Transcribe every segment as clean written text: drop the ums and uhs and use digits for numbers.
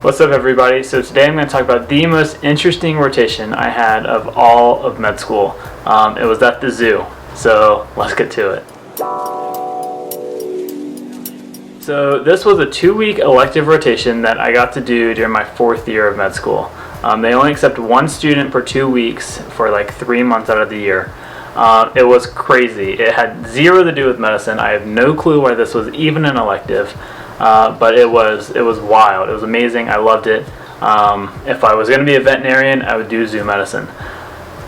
What's up, everybody? So today I'm going to talk about the most interesting rotation I had of all of med school. It was at the zoo. So let's get to it. So this was a 2-week elective rotation that I got to do during my 4th year of med school. They only accept 1 student per 2 weeks for like 3 months out of the year. It was crazy. It had zero to do with medicine. I have no clue why this was even an elective. But it was wild. It was amazing. I loved it. If I was going to be a veterinarian, I would do zoo medicine.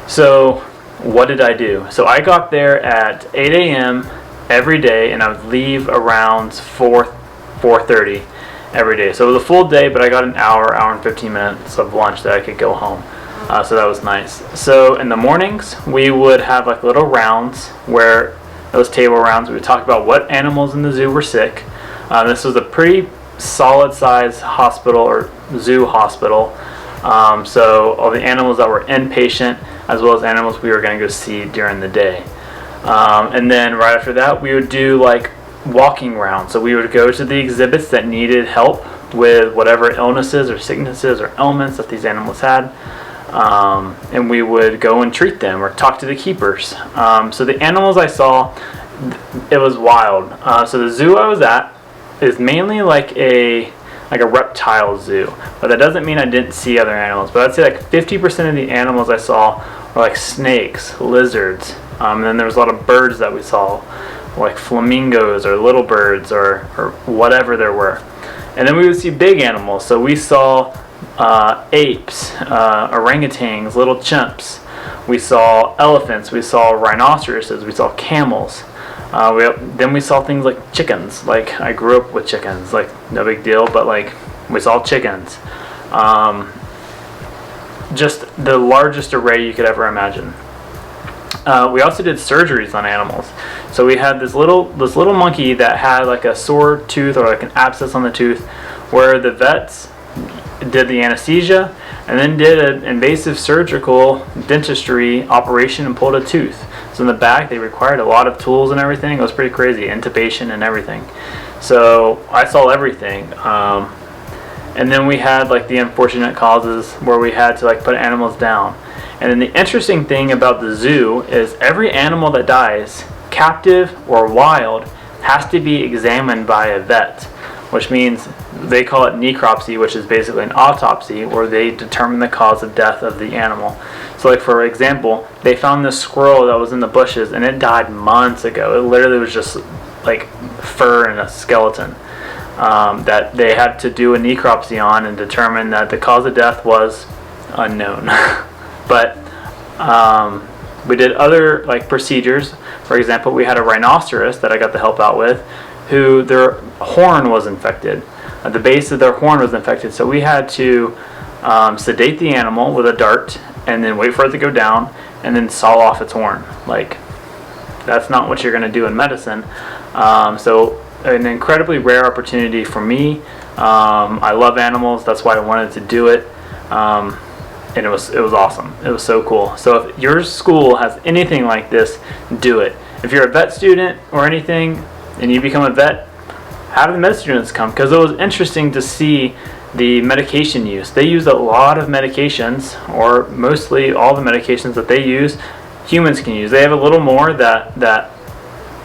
So what did I do? So I got there at 8 a.m. every day, and I would leave around 4:30 every day. So it was a full day, but I got an hour and 15 minutes of lunch that I could go home. So that was nice. So in the mornings, we would have like little rounds where those table rounds, we would talk about what animals in the zoo were sick. This was a pretty solid size hospital or zoo hospital. So all the animals that were inpatient as well as animals we were going to go see during the day. And then right after that we would do like walking rounds. So we would go to the exhibits that needed help with whatever illnesses or sicknesses or ailments that these animals had. And we would go and treat them or talk to the keepers. So the animals I saw, it was wild. So the zoo I was at is mainly like a reptile zoo, but that doesn't mean I didn't see other animals. But I'd say like 50% of the animals I saw were like snakes, lizards, and then there was a lot of birds that we saw, like flamingos or little birds or whatever there were. And then we would see big animals. So we saw apes, orangutans, little chimps. We saw elephants. We saw rhinoceroses. We saw camels. Then we saw things like chickens. Like I grew up with chickens, like no big deal, but like we saw chickens. Just the largest array you could ever imagine. We also did surgeries on animals. So we had this little monkey that had like a sore tooth or like an abscess on the tooth, where the vets did the anesthesia and then did an invasive surgical dentistry operation and pulled a tooth. So in the back they required a lot of tools and everything. It was pretty crazy, intubation and everything. So I saw everything. And then we had like the unfortunate causes where we had to like put animals down. And then the interesting thing about the zoo is every animal that dies, captive or wild, has to be examined by a vet, which means they call it necropsy, which is basically an autopsy where they determine the cause of death of the animal. So like for example, they found this squirrel that was in the bushes and it died months ago. It literally was just like fur and a skeleton that they had to do a necropsy on and determine that the cause of death was unknown. But we did other like procedures. For example, we had a rhinoceros that I got to help out with, who their horn was infected. The base of their horn was infected, so we had to sedate the animal with a dart and then wait for it to go down and then saw off its horn. Like, that's not what you're going to do in medicine. So an incredibly rare opportunity for me. I love animals, that's why I wanted to do it. And it was awesome. It was so cool. So if your school has anything like this, do it. If you're a vet student or anything and you become a vet, have the med students come, because it was interesting to see the medication use. They use a lot of medications, or mostly all the medications that they use, humans can use. They have a little more that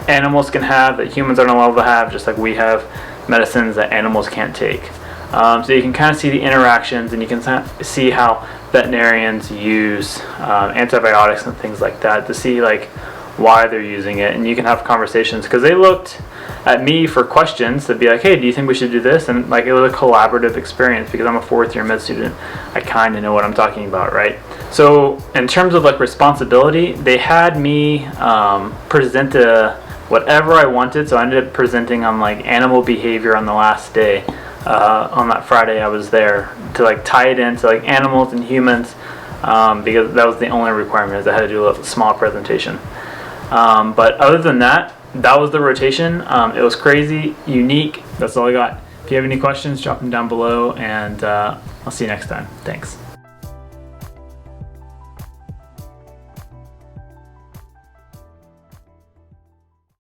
animals can have that humans aren't allowed to have, just like we have medicines that animals can't take. So you can kind of see the interactions, and you can see how veterinarians use antibiotics and things like that to see like why they're using it. And you can have conversations, because they looked at me for questions to be like, hey, do you think we should do this? And like it was a collaborative experience, because I'm a 4th year med student. I kind of know what I'm talking about, right? So in terms of like responsibility, they had me present whatever I wanted. So I ended up presenting on like animal behavior on the last day. On that Friday I was there to like tie it into like animals and humans, because that was the only requirement, is I had to do a small presentation. But other than that, that was the rotation. It was crazy, unique. That's all I got. If you have any questions, drop them down below, and I'll see you next time. Thanks.